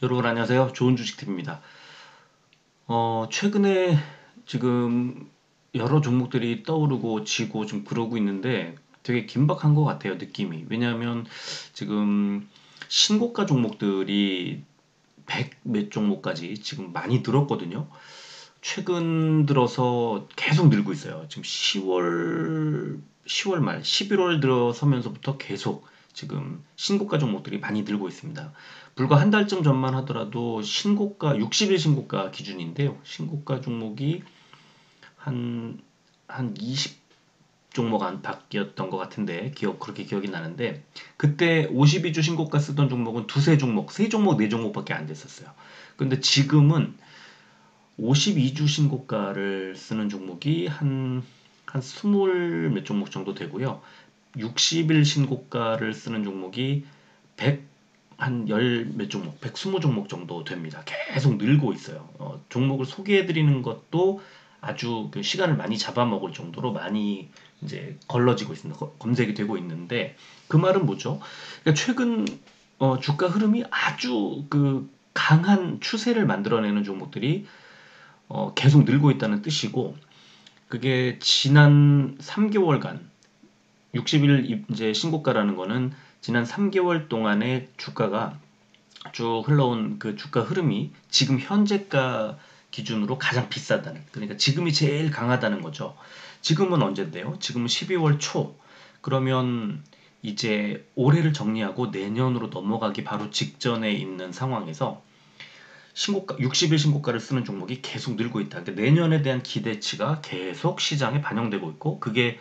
여러분 안녕하세요. 좋은 주식팁입니다. 최근에 지금 여러 종목들이 떠오르고 지고 좀 그러고 있는데 되게 긴박한 것 같아요, 느낌이. 왜냐하면 지금 신고가 종목들이 100 몇 종목까지 지금 많이 늘었거든요. 최근 들어서 계속 늘고 있어요. 지금 10월 말, 11월 들어서면서부터 계속 지금 신고가 종목들이 많이 늘고 있습니다. 불과 한 달쯤 전만 하더라도 신고가, 60일 신고가 기준인데요. 신고가 종목이 한, 한 20 종목 안팎이었던 것 같은데, 그렇게 기억이 나는데, 그때 52주 신고가 쓰던 종목은 두세 종목, 세 종목, 네 종목밖에 안 됐었어요. 근데 지금은 52주 신고가를 쓰는 종목이 한 20 몇 종목 정도 되고요. 60일 신고가를 쓰는 종목이 100, 한 열 몇 종목, 120 종목 정도 됩니다. 계속 늘고 있어요. 종목을 소개해드리는 것도 아주 그 시간을 많이 잡아먹을 정도로 많이 이제 걸러지고 있습니다. 검색이 되고 있는데 그 말은 뭐죠? 그러니까 최근 주가 흐름이 아주 그 강한 추세를 만들어내는 종목들이 계속 늘고 있다는 뜻이고 그게 지난 3개월간 60일 이제 신고가라는 거는 지난 3개월 동안의 주가가 쭉 흘러온 그 주가 흐름이 지금 현재가 기준으로 가장 비싸다는, 그러니까 지금이 제일 강하다는 거죠. 지금은 언제인데요? 지금은 12월 초. 그러면 이제 올해를 정리하고 내년으로 넘어가기 바로 직전에 있는 상황에서 신고가 60일 신고가를 쓰는 종목이 계속 늘고 있다. 그러니까 내년에 대한 기대치가 계속 시장에 반영되고 있고 그게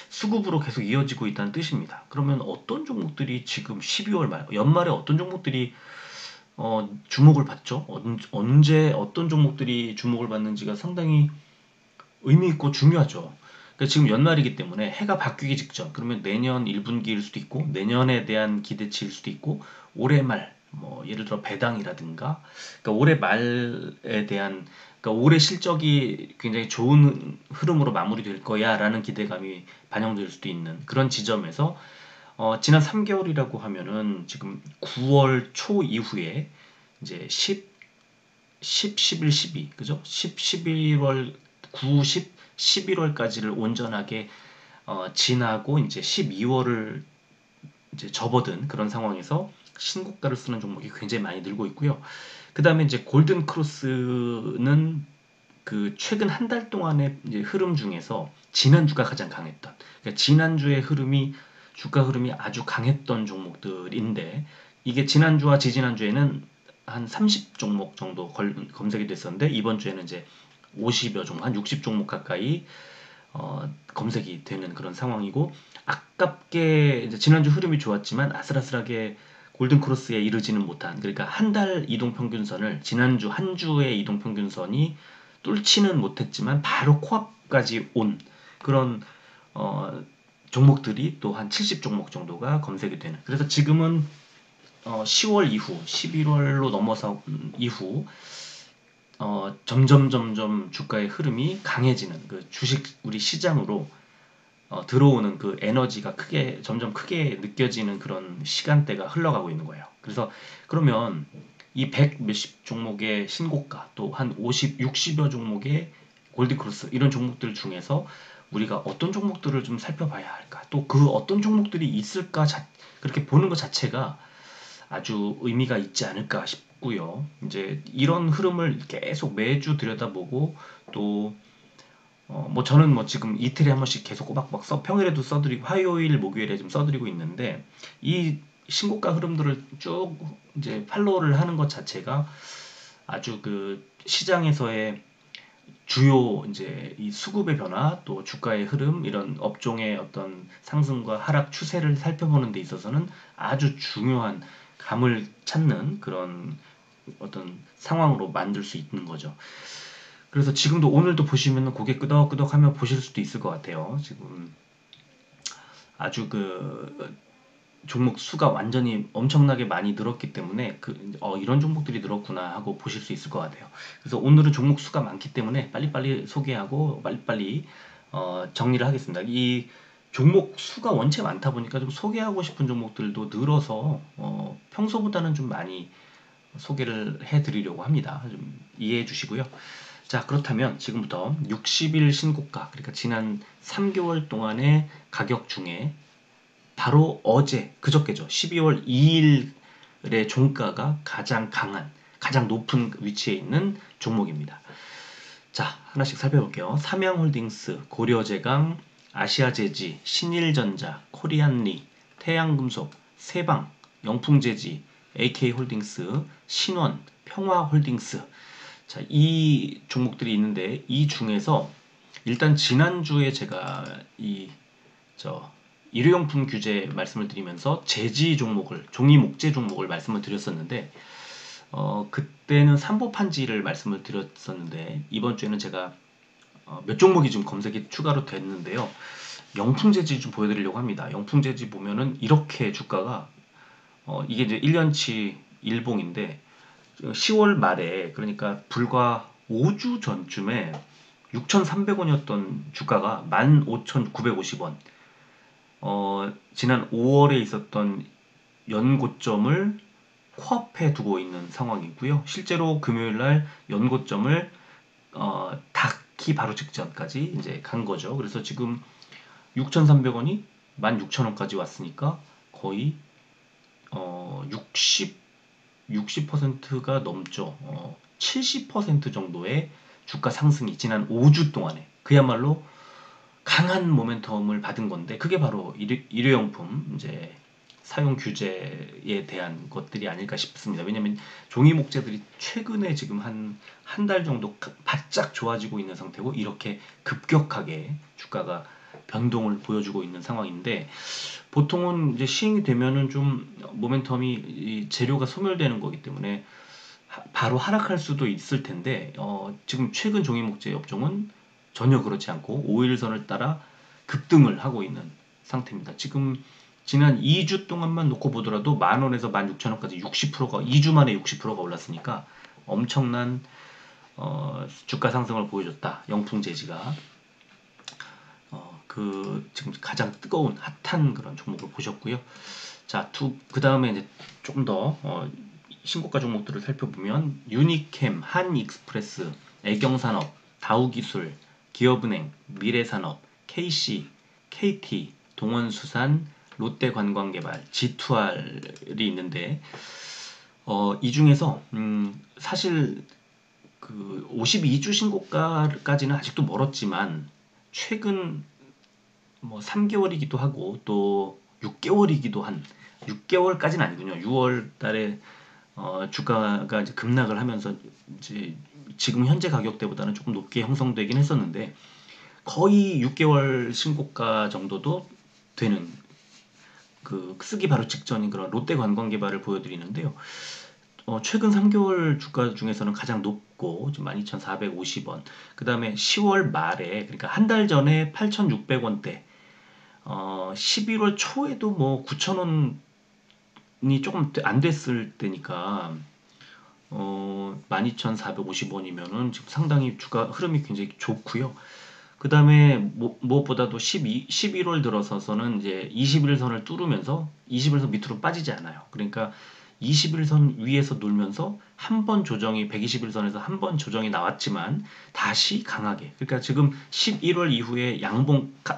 수급으로 계속 이어지고 있다는 뜻입니다. 그러면 어떤 종목들이 지금 12월 말 연말에 어떤 종목들이 주목을 받죠? 언제 어떤 종목들이 주목을 받는지가 상당히 의미 있고 중요하죠. 그러니까 지금 연말이기 때문에 해가 바뀌기 직전, 그러면 내년 1분기일 수도 있고 내년에 대한 기대치일 수도 있고 올해 말, 뭐 예를 들어 배당이라든가, 그러니까 올해 말에 대한, 그러니까 올해 실적이 굉장히 좋은 흐름으로 마무리될 거야라는 기대감이 반영될 수도 있는 그런 지점에서 지난 3개월이라고 하면은 지금 9월 초 이후에 이제 10, 11, 12, 그죠? 10, 11월, 9, 10, 11월까지를 온전하게 지나고 이제 12월을 이제 접어든 그런 상황에서 신고가를 쓰는 종목이 굉장히 많이 늘고 있고요. 그 다음에 이제 골든 크로스는 그 최근 한 달 동안의 이제 흐름 중에서 지난주가 가장 강했던, 그러니까 지난주의 흐름이 주가 흐름이 아주 강했던 종목들인데 이게 지난주와 지지난주에는 한 30 종목 정도 검색이 됐었는데 이번 주에는 이제 50여 종목, 한 60 종목 가까이 검색이 되는 그런 상황이고, 아깝게 이제 지난주 흐름이 좋았지만 아슬아슬하게 골든크로스에 이르지는 못한, 그러니까 한 달 이동평균선을 지난주 한 주의 이동평균선이 뚫지는 못했지만 바로 코앞까지 온 그런 어, 종목들이 또 한 70 종목 정도가 검색이 되는, 그래서 지금은 10월 이후 11월로 넘어서 이후 점점 주가의 흐름이 강해지는 그 주식 우리 시장으로 들어오는 그 에너지가 점점 크게 느껴지는 그런 시간대가 흘러가고 있는 거예요. 그래서 그러면 이 100 몇십 종목의 신고가 또 한 50, 60여 종목의 골드크로스 이런 종목들 중에서 우리가 어떤 종목들을 좀 살펴봐야 할까? 또 그 어떤 종목들이 있을까? 그렇게 보는 것 자체가 아주 의미가 있지 않을까 싶고요. 이제 이런 흐름을 계속 매주 들여다보고 또 뭐 저는 뭐 지금 이틀에 한 번씩 계속 꼬박꼬박 평일에도 써드리고 화요일 목요일에 좀 써드리고 있는데 이 신고가 흐름들을 쭉 이제 팔로우를 하는 것 자체가 아주 그 시장에서의 주요 이제 이 수급의 변화 또 주가의 흐름 이런 업종의 어떤 상승과 하락 추세를 살펴보는 데 있어서는 아주 중요한 감을 찾는 그런 어떤 상황으로 만들 수 있는 거죠. 그래서 지금도 오늘도 보시면 고개 끄덕끄덕하며 보실 수도 있을 것 같아요. 지금 아주 그 종목 수가 완전히 엄청나게 많이 늘었기 때문에 이런 종목들이 늘었구나 하고 보실 수 있을 것 같아요. 그래서 오늘은 종목 수가 많기 때문에 빨리빨리 소개하고 빨리빨리 정리를 하겠습니다. 이 종목 수가 원체 많다 보니까 좀 소개하고 싶은 종목들도 늘어서 평소보다는 좀 많이 소개를 해드리려고 합니다. 좀 이해해 주시고요. 자, 그렇다면 지금부터 60일 신고가, 그러니까 지난 3개월 동안의 가격 중에 바로 어제, 그저께죠. 12월 2일의 종가가 가장 강한, 가장 높은 위치에 있는 종목입니다. 자, 하나씩 살펴볼게요. 삼양홀딩스, 고려제강, 아시아제지, 신일전자, 코리안리, 태양금속, 세방, 영풍제지, AK홀딩스, 신원, 평화홀딩스. 자, 이 종목들이 있는데 이 중에서 일단 지난주에 제가 저 일회용품 규제 말씀을 드리면서 제지 종목을, 종이 목재 종목을 말씀을 드렸었는데 그때는 삼보판지를 말씀을 드렸었는데 이번 주에는 제가 몇 종목이 좀 검색이 추가로 됐는데요. 영풍재지 좀 보여드리려고 합니다. 영풍재지 보면은 이렇게 주가가 이게 이제 1년치 일봉인데 10월 말에, 그러니까 불과 5주 전쯤에 6,300원이었던 주가가 15,950원, 지난 5월에 있었던 연고점을 코앞에 두고 있는 상황이고요. 실제로 금요일날 연고점을 닿기 바로 직전까지 이제 간 거죠. 그래서 지금 6,300원이 16,000원까지 왔으니까 거의 60%가 넘죠. 70% 정도의 주가 상승이 지난 5주 동안에 그야말로 강한 모멘텀을 받은 건데, 그게 바로 일회용품 이제 사용 규제에 대한 것들이 아닐까 싶습니다. 왜냐하면 종이 목재들이 최근에 지금 한 달 정도 바짝 좋아지고 있는 상태고 이렇게 급격하게 주가가 변동을 보여주고 있는 상황인데, 보통은 이제 시행이 되면은 좀 모멘텀이 이 재료가 소멸되는 거기 때문에 바로 하락할 수도 있을 텐데 지금 최근 종이 목재 업종은 전혀 그렇지 않고 5일선을 따라 급등을 하고 있는 상태입니다. 지금 지난 2주 동안만 놓고 보더라도 만원에서 16,000원까지 60%가 2주 만에 60%가 올랐으니까 엄청난 주가 상승을 보여줬다. 영풍재지가 지금 가장 뜨거운 핫한 그런 종목을 보셨고요. 자, 그 다음에 이제 조금 더 신고가 종목들을 살펴보면 유니캠, 한익스프레스, 애경산업, 다우기술, 기업은행, 미래산업, KC, KT, 동원수산, 롯데관광개발, G2R이 있는데 이 중에서 사실 그 52주 신고가까지는 아직도 멀었지만 최근 뭐 3개월이기도 하고 또 6개월이기도 한, 6개월까지는 아니군요. 6월 달에 주가가 이제 급락을 하면서 이제 지금 현재 가격대보다는 조금 높게 형성되긴 했었는데 거의 6개월 신고가 정도도 되는 그 쓰기 바로 직전인 그런 롯데관광개발을 보여드리는데요. 최근 3개월 주가 중에서는 가장 높고 12,450원. 그 다음에 10월 말에, 그러니까 한 달 전에 8,600원대, 11월 초에도 뭐 9,000원이 조금 안 됐을 때니까 12,450원이면은 지금 상당히 주가 흐름이 굉장히 좋고요. 그 다음에 무엇보다도 11월 들어서서는 이제 21선을 뚫으면서 21선 밑으로 빠지지 않아요. 그러니까 21선 위에서 놀면서 한 번 조정이 121선에서 한 번 조정이 나왔지만 다시 강하게, 그러니까 지금 11월 이후에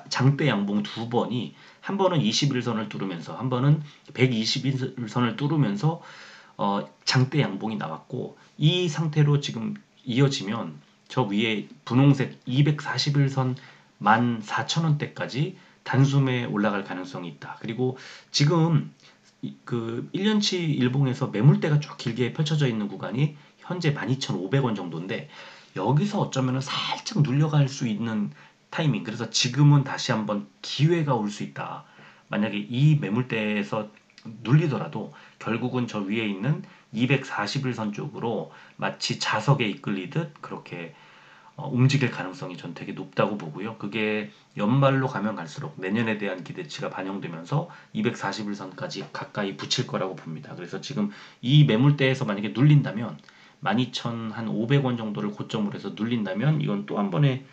장대 양봉 두 번이, 한 번은 21선을 뚫으면서 한 번은 121선을 뚫으면서 장대 양봉이 나왔고, 이 상태로 지금 이어지면 저 위에 분홍색 241선 14,000원대까지 단숨에 올라갈 가능성이 있다. 그리고 지금 그 1년치 일봉에서 매물대가 쭉 길게 펼쳐져 있는 구간이 현재 12,500원 정도인데 여기서 어쩌면 살짝 눌려갈 수 있는 타이밍, 그래서 지금은 다시 한번 기회가 올 수 있다. 만약에 이 매물대에서 눌리더라도 결국은 저 위에 있는 241선 쪽으로 마치 자석에 이끌리듯 그렇게 움직일 가능성이 전 되게 높다고 보고요. 그게 연말로 가면 갈수록 내년에 대한 기대치가 반영되면서 241선까지 가까이 붙일 거라고 봅니다. 그래서 지금 이 매물대에서 만약에 눌린다면 12,500원 정도를 고점으로 해서 눌린다면 이건 또 한 번의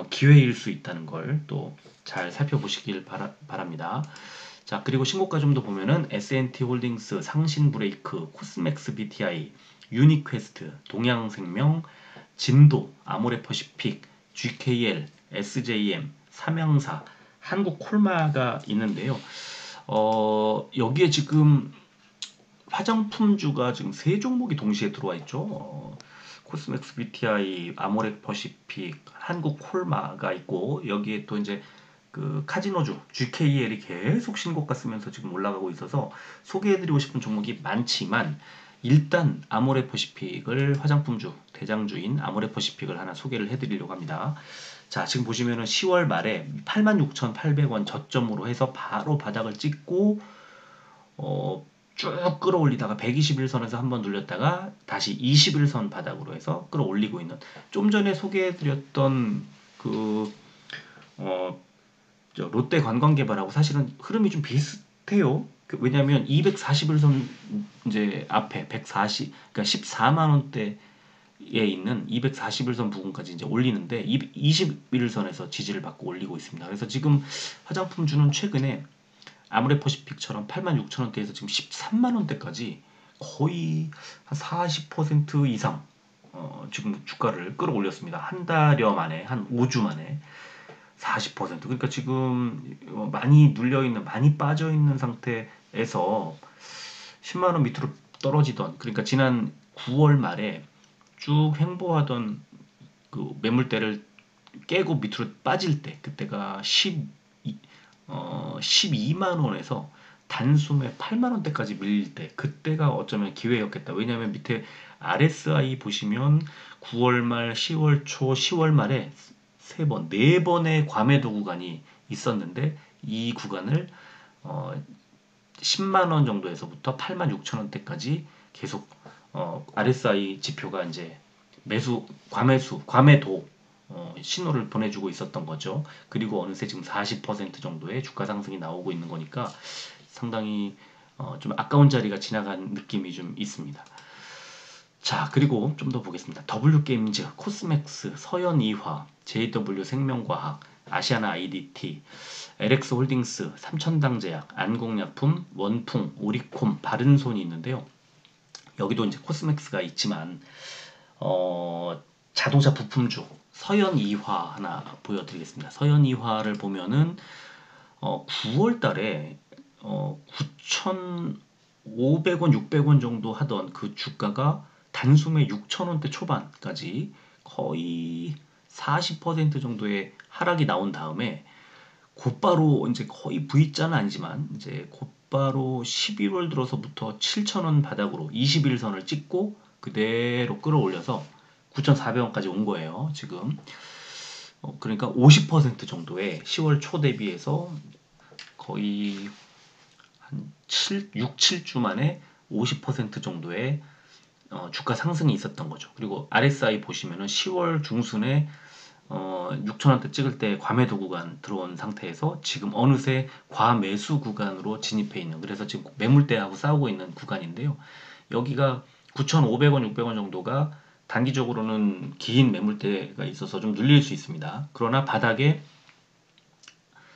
기회일 수 있다는 걸 또 잘 살펴보시길 바랍니다. 자, 그리고 신고가 좀 더 보면은 S&T 홀딩스, 상신브레이크, 코스맥스 BTI, 유니퀘스트, 동양생명, 진도, 아모레퍼시픽, GKL, SJM, 삼양사, 한국콜마가 있는데요. 여기에 지금 화장품주가 지금 세 종목이 동시에 들어와 있죠. 코스맥스 BTI, 아모레퍼시픽, 한국콜마가 있고 여기에 또 이제 그 카지노주 GKL이 계속 신고가 쓰면서 지금 올라가고 있어서 소개해드리고 싶은 종목이 많지만 일단 아모레퍼시픽을 화장품주 대장주인 아모레퍼시픽을 하나 소개를 해드리려고 합니다. 자, 지금 보시면은 10월 말에 86,800원 저점으로 해서 바로 바닥을 찍고 쭉 끌어올리다가 121선에서 한번 눌렸다가 다시 21선 바닥으로 해서 끌어올리고 있는, 좀 전에 소개해드렸던 그 롯데 관광개발하고 사실은 흐름이 좀 비슷해요. 왜냐하면 241선 이제 앞에 140, 그러니까 14만 원대에 있는 241선 부근까지 이제 올리는데 21선에서 지지를 받고 올리고 있습니다. 그래서 지금 화장품주는 최근에 아모레퍼시픽처럼 86,000원대에서 지금 13만 원대까지 거의 한 40% 이상 지금 주가를 끌어올렸습니다. 한 달여 만에, 한 5주 만에 40%. 그러니까 지금 많이 눌려있는, 많이 빠져있는 상태에서 10만원 밑으로 떨어지던, 그러니까 지난 9월 말에 쭉 횡보하던 그 매물대를 깨고 밑으로 빠질 때, 그때가 12만 원에서 단숨에 8만 원대까지 밀릴 때, 그때가 어쩌면 기회였겠다. 왜냐하면 밑에 RSI 보시면 9월 말, 10월 초, 10월 말에 세 번, 네 번의 과매도 구간이 있었는데 이 구간을 10만 원 정도에서부터 8만 6천 원대까지 계속 RSI 지표가 이제 과매도 신호를 보내주고 있었던 거죠. 그리고 어느새 지금 40% 정도의 주가 상승이 나오고 있는 거니까 상당히 좀 아까운 자리가 지나간 느낌이 좀 있습니다. 자, 그리고 좀 더 보겠습니다. W게임즈, 코스맥스, 서현이화, JW생명과학, 아시아나 IDT, LX홀딩스, 삼천당제약, 안국약품, 원풍, 오리콤, 바른손이 있는데요. 여기도 이제 코스맥스가 있지만 자동차 부품주 서현이화 하나 보여드리겠습니다. 서현이화를 보면은 9월 달에 9,500원, 600원 정도 하던 그 주가가 단숨에 6,000원대 초반까지 거의 40% 정도의 하락이 나온 다음에 곧바로 이제 거의 V자는 아니지만 이제 곧바로 11월 들어서부터 7,000원 바닥으로 21선을 찍고 그대로 끌어올려서 9,400원까지 온 거예요. 지금 그러니까 50% 정도의 10월 초 대비해서 거의 한 6, 7주 만에 50% 정도의 주가 상승이 있었던 거죠. 그리고 RSI 보시면은 10월 중순에 6,000원대 찍을 때 과매도 구간 들어온 상태에서 지금 어느새 과매수 구간으로 진입해 있는, 그래서 지금 매물대하고 싸우고 있는 구간인데요. 여기가 9,500원, 600원 정도가 단기적으로는 긴 매물대가 있어서 좀 눌릴 수 있습니다. 그러나 바닥에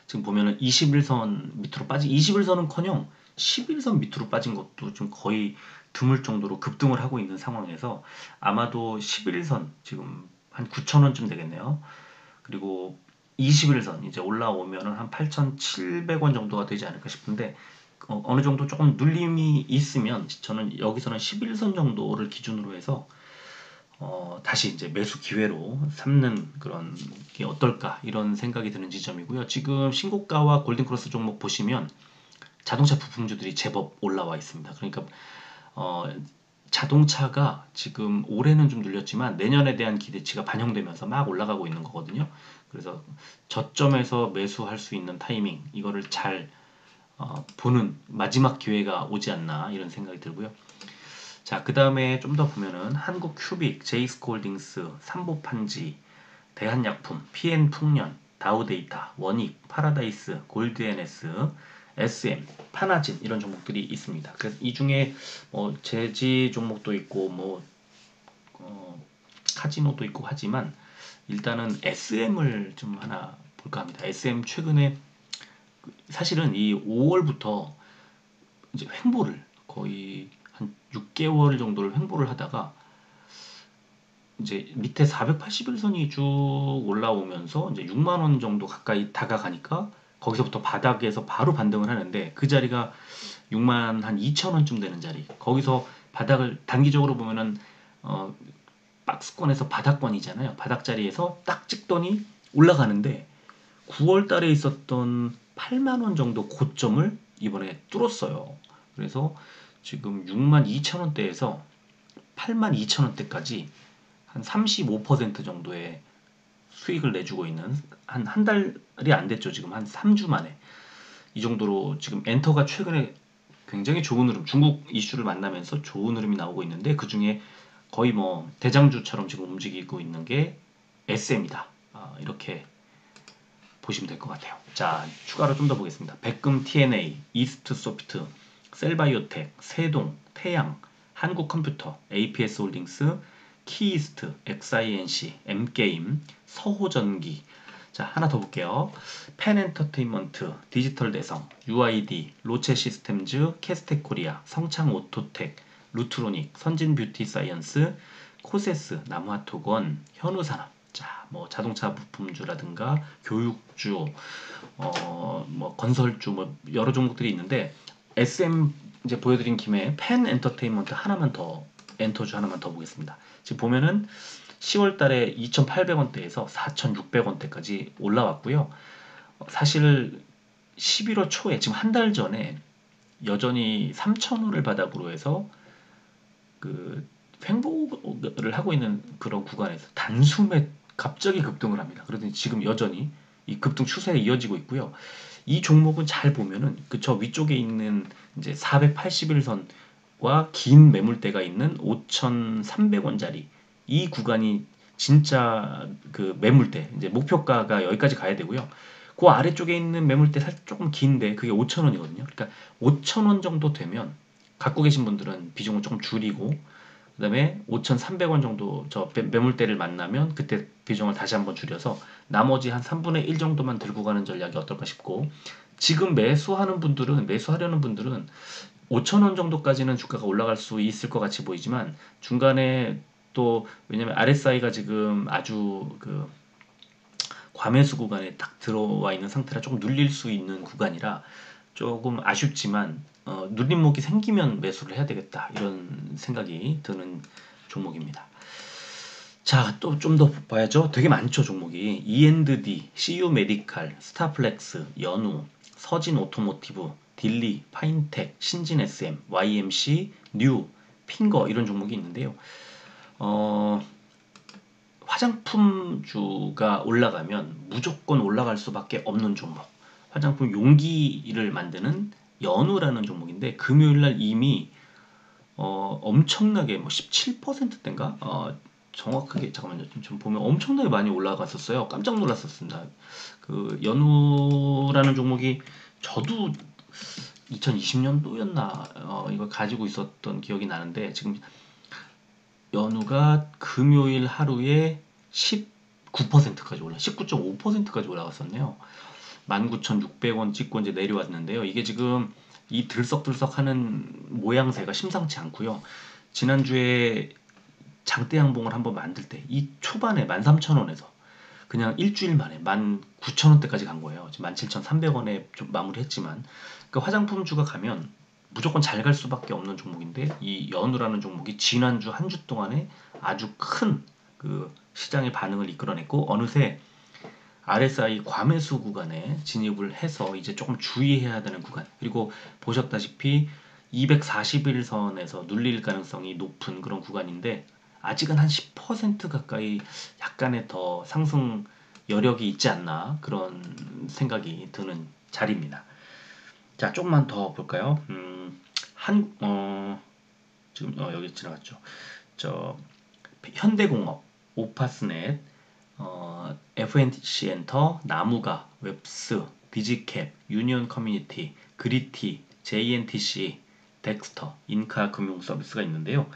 지금 보면은 21선 밑으로 빠진, 21선은커녕 11선 밑으로 빠진 것도 좀 거의 드물 정도로 급등을 하고 있는 상황에서 아마도 11선 지금 한 9,000원쯤 되겠네요. 그리고 21선 이제 올라오면은 한 8,700원 정도가 되지 않을까 싶은데 어느 정도 조금 눌림이 있으면 저는 여기서는 11선 정도를 기준으로 해서 다시 이제 매수 기회로 삼는 그런 게 어떨까 이런 생각이 드는 지점이고요. 지금 신고가와 골든크로스 종목 보시면 자동차 부품주들이 제법 올라와 있습니다. 그러니까 자동차가 지금 올해는 좀 눌렸지만 내년에 대한 기대치가 반영되면서 막 올라가고 있는 거거든요. 그래서 저점에서 매수할 수 있는 타이밍, 이거를 잘 보는 마지막 기회가 오지 않나 이런 생각이 들고요. 자, 그 다음에 좀 더 보면은 한국큐빅, 제이스코홀딩스, 삼보판지, 대한약품, PN풍년, 다우데이터, 원익, 파라다이스, 골드NS, SM, 파나진 이런 종목들이 있습니다. 그래서 이 중에 뭐 제지 종목도 있고 뭐 카지노도 있고 하지만 일단은 SM을 좀 하나 볼까 합니다. SM 최근에 사실은 이 5월부터 이제 횡보를 거의 한 6개월 정도를 횡보를 하다가 이제 밑에 481선이 쭉 올라오면서 이제 6만 원 정도 가까이 다가가니까 거기서부터 바닥에서 바로 반등을 하는데 그 자리가 6만 한 2천 원쯤 되는 자리. 거기서 바닥을 단기적으로 보면은 어 박스권에서 바닥권이잖아요. 바닥 자리에서 딱 찍더니 올라가는데 9월 달에 있었던 8만 원 정도 고점을 이번에 뚫었어요. 그래서 지금 6만 2천 원대에서 8만 2천 원대까지 한 35% 정도의 수익을 내주고 있는 한 달이 안 됐죠. 지금 한 3주 만에 이 정도로 지금 엔터가 최근에 굉장히 좋은 흐름, 중국 이슈를 만나면서 좋은 흐름이 나오고 있는데 그 중에 거의 뭐 대장주처럼 지금 움직이고 있는 게 SM이다. 이렇게 보시면 될 것 같아요. 자, 추가로 좀 더 보겠습니다. 백금 TNA, 이스트소프트, 셀바이오텍, 세동, 태양, 한국컴퓨터, APS홀딩스, 키이스트, XINC, M게임, 서호전기. 자, 하나 더 볼게요. 펜엔터테인먼트, 디지털대성, UID, 로체시스템즈, 캐스텍코리아, 성창오토텍, 루트로닉, 선진뷰티사이언스, 코세스, 남화토건, 현우산업. 자, 뭐 자동차 부품주라든가 교육주, 뭐 건설주, 뭐 여러 종목들이 있는데 SM 이제 보여드린 김에 펜 엔터테인먼트 하나만 더 엔터주 하나만 더 보겠습니다. 지금 보면은 10월 달에 2,800원대에서 4,600원대까지 올라왔고요. 사실 11월 초에 지금 한 달 전에 여전히 3,000원을 바닥으로 해서 그 횡보를 하고 있는 그런 구간에서 단숨에 갑자기 급등을 합니다. 그러더니 지금 여전히 이 급등 추세에 이어지고 있고요. 이 종목은 잘 보면은 그 저 위쪽에 있는 이제 481선과 긴 매물대가 있는 5,300원짜리 이 구간이 진짜 그 매물대 이제 목표가가 여기까지 가야 되고요. 그 아래쪽에 있는 매물대 살짝 조금 긴데 그게 5,000원이거든요. 그러니까 5,000원 정도 되면 갖고 계신 분들은 비중을 조금 줄이고 그다음에 5,300원 정도 저 매물대를 만나면 그때 비중을 다시 한번 줄여서 나머지 한 3분의 1 정도만 들고 가는 전략이 어떨까 싶고 지금 매수하려는 분들은 5,000원 정도까지는 주가가 올라갈 수 있을 것 같이 보이지만 중간에 또 왜냐면 RSI가 지금 아주 그 과매수 구간에 딱 들어와 있는 상태라 조금 눌릴 수 있는 구간이라 조금 아쉽지만 눌림목이 생기면 매수를 해야 되겠다 이런 생각이 드는 종목입니다. 자, 또 좀 더 봐야죠. 되게 많죠, 종목이. E&D, CU 메디칼, 스타플렉스, 연우, 서진 오토모티브, 딜리, 파인텍, 신진 SM, YMC, 뉴, 핑거 이런 종목이 있는데요. 화장품주가 올라가면 무조건 올라갈 수밖에 없는 종목. 화장품 용기를 만드는 연우라는 종목인데 금요일날 이미 엄청나게 뭐 17%대인가? 정확하게 잠깐만요. 좀 보면 엄청나게 많이 올라갔었어요. 깜짝 놀랐었습니다. 그 연우라는 종목이 저도 2020년도였나 이걸 가지고 있었던 기억이 나는데 지금 연우가 금요일 하루에 19%까지 19.5%까지 올라갔었네요. 19,600원 찍고 이제 내려왔는데요. 이게 지금 이 들썩들썩하는 모양새가 심상치 않고요. 지난주에 장대 양봉을 한번 만들 때 이 초반에 13,000원에서 그냥 일주일 만에 19,000원대까지 간 거예요. 지금 17,300원에 좀 마무리했지만 그 화장품주가 가면 무조건 잘 갈 수밖에 없는 종목인데 이 연우라는 종목이 지난주 한 주 동안에 아주 큰 그 시장의 반응을 이끌어냈고 어느새 RSI 과매수 구간에 진입을 해서 이제 조금 주의해야 되는 구간 그리고 보셨다시피 241선에서 눌릴 가능성이 높은 그런 구간인데 아직은 한 10% 가까이 약간의 더 상승 여력이 있지 않나 그런 생각이 드는 자리입니다. 자, 조금만 더 볼까요? 지금 여기 지나갔죠. 저 현대공업, 오파스넷, FNC 엔터, 나무가, 웹스, 디지캡, 유니온 커뮤니티, 그리티, JNTC, 덱스터, 인카 금융 서비스가 있는데요.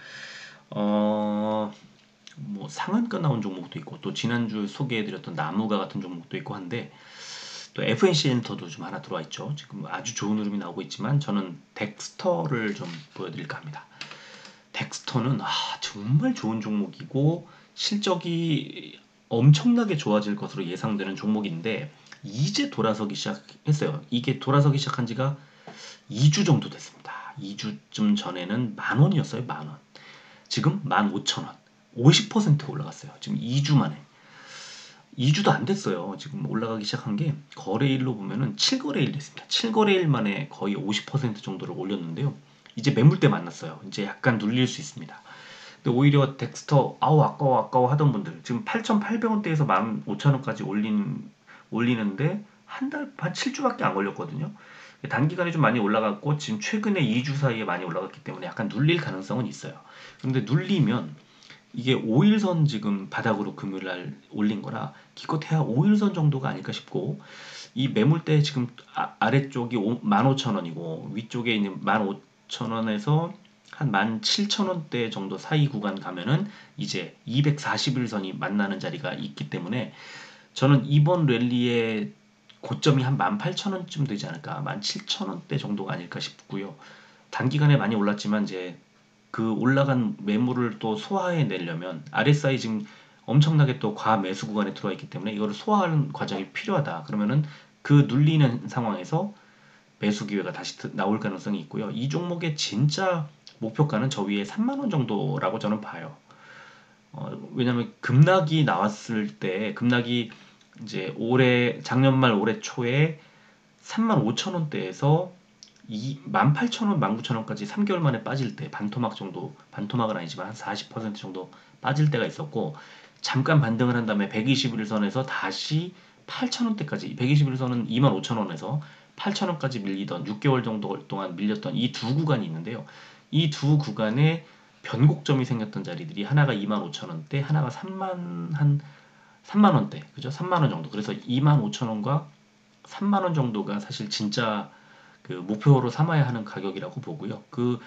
뭐 상한가 나온 종목도 있고 또 지난주 소개해드렸던 나무가 같은 종목도 있고 한데 또 FNC 엔터도 좀 하나 들어와 있죠. 지금 아주 좋은 흐름이 나오고 있지만 저는 덱스터를 좀 보여드릴까 합니다. 덱스터는 정말 좋은 종목이고 실적이 엄청나게 좋아질 것으로 예상되는 종목인데 이제 돌아서기 시작했어요. 이게 돌아서기 시작한 지가 2주 정도 됐습니다. 2주쯤 전에는 10,000원이었어요. 10,000원. 지금 15,000원. 50% 올라갔어요. 지금 2주 만에. 2주도 안 됐어요. 지금 올라가기 시작한 게 거래일로 보면은 7거래일 됐습니다. 7거래일 만에 거의 50% 정도를 올렸는데요. 이제 매물대 만났어요. 이제 약간 눌릴 수 있습니다. 근데 오히려 덱스터 아까워 하던 분들 지금 8,800원대에서 15,000원까지 올리는데 한 7주밖에 안 걸렸거든요. 단기간에 좀 많이 올라갔고 지금 최근에 2주 사이에 많이 올라갔기 때문에 약간 눌릴 가능성은 있어요. 근데 눌리면 이게 5일선 지금 바닥으로 금요일날 올린 거라 기껏해야 5일선 정도가 아닐까 싶고 이 매물대 지금 아래쪽이 15,000원이고 위쪽에 있는 15,000원에서 한 17,000원대 정도 사이 구간 가면은 이제 241선이 만나는 자리가 있기 때문에 저는 이번 랠리의 고점이 한 18,000원쯤 되지 않을까 17,000원대 정도가 아닐까 싶고요. 단기간에 많이 올랐지만 이제 그 올라간 매물을 또 소화해 내려면 RSI 지금 엄청나게 또 과매수 구간에 들어와 있기 때문에 이거를 소화하는 과정이 필요하다. 그러면은 그 눌리는 상황에서 매수 기회가 다시 나올 가능성이 있고요. 이 종목의 진짜 목표가는 저 위에 3만원 정도라고 저는 봐요. 왜냐면 급락이 나왔을 때 급락이 이제 작년 말 올해 초에 35,000원대에서 18,000원, 19,000원까지 3개월 만에 빠질 때 반토막은 아니지만 한 40% 정도 빠질 때가 있었고 잠깐 반등을 한 다음에 121선에서 다시 8,000원대까지 121선은 25,000원에서 8,000원까지 밀리던 6개월 정도 동안 밀렸던 이 두 구간이 있는데요. 이 두 구간에 변곡점이 생겼던 자리들이 하나가 25,000원대, 하나가 3만원대, 그죠? 3만원 정도. 그래서 25,000원과 3만원 정도가 사실 진짜 그 목표로 삼아야 하는 가격이라고 보고요. 그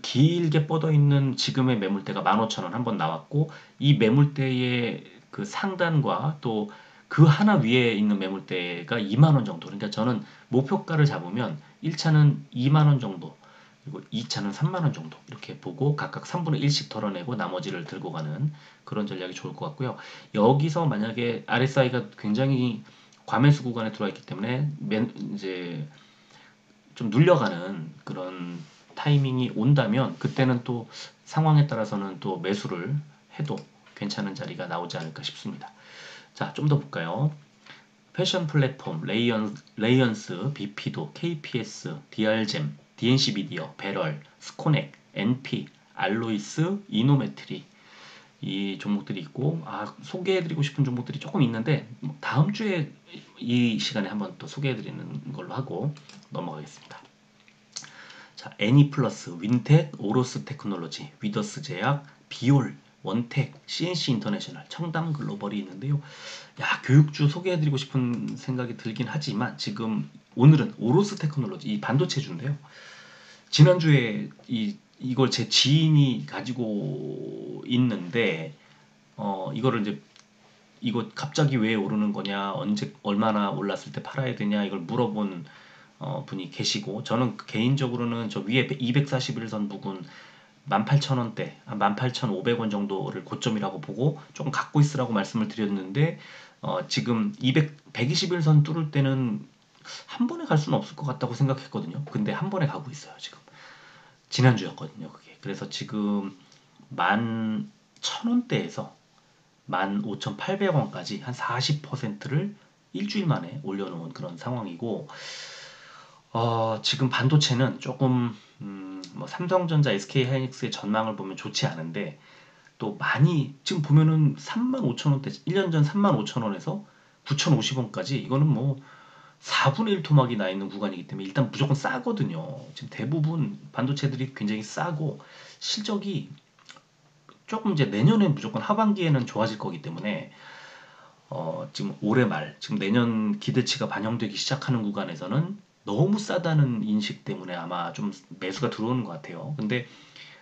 길게 뻗어 있는 지금의 매물대가 15,000원 한번 나왔고, 이 매물대의 그 상단과 또 그 하나 위에 있는 매물대가 2만원 정도. 그러니까 저는 목표가를 잡으면 1차는 2만원 정도, 그리고 2차는 3만원 정도 이렇게 보고 각각 3분의 1씩 덜어내고 나머지를 들고 가는 그런 전략이 좋을 것 같고요. 여기서 만약에 RSI가 굉장히 과매수 구간에 들어와 있기 때문에 이제 좀 눌려가는 그런 타이밍이 온다면 그때는 또 상황에 따라서는 또 매수를 해도 괜찮은 자리가 나오지 않을까 싶습니다. 자, 좀 더 볼까요? 패션 플랫폼, 레이언스, 비피도, KPS, DR잼, DNC 미디어, 배럴, 스코넥, NP, 알로이스, 이노메트리 이 종목들이 있고 소개해드리고 싶은 종목들이 조금 있는데 다음 주에 이 시간에 한번 또 소개해드리는 걸로 하고 넘어가겠습니다. 자, 애니플러스, 윈텍, 오로스 테크놀로지, 위더스 제약, 비올, 원텍, CNC 인터내셔널, 청담 글로벌이 있는데요. 교육주 소개해드리고 싶은 생각이 들긴 하지만 지금 오늘은 오로스 테크놀로지, 이 반도체주인데요. 지난주에 이걸 제 지인이 가지고 있는데 이거를 이제 이거 갑자기 왜 오르는 거냐, 언제 얼마나 올랐을 때 팔아야 되냐 이걸 물어본 분이 계시고 저는 개인적으로는 저 위에 241선 부근 18,000원대, 18,500원 정도를 고점이라고 보고 조금 갖고 있으라고 말씀을 드렸는데 지금 121선 뚫을 때는 한 번에 갈 수는 없을 것 같다고 생각했거든요. 근데 한 번에 가고 있어요. 지금 지난주였거든요. 그게. 그래서 지금 11,000원대에서 15,800원까지 한 40%를 일주일 만에 올려놓은 그런 상황이고 지금 반도체는 조금 뭐 삼성전자, SK하이닉스의 전망을 보면 좋지 않은데 또 많이 지금 보면은 35,000원대 1년 전 35,000원에서 9,050원까지 이거는 뭐 4분의 1 토막이 나 있는 구간이기 때문에 일단 무조건 싸거든요. 지금 대부분 반도체들이 굉장히 싸고 실적이 조금 이제 내년에 무조건 하반기에는 좋아질 거기 때문에 지금 올해 말 지금 내년 기대치가 반영되기 시작하는 구간에서는 너무 싸다는 인식 때문에 아마 좀 매수가 들어오는 것 같아요. 근데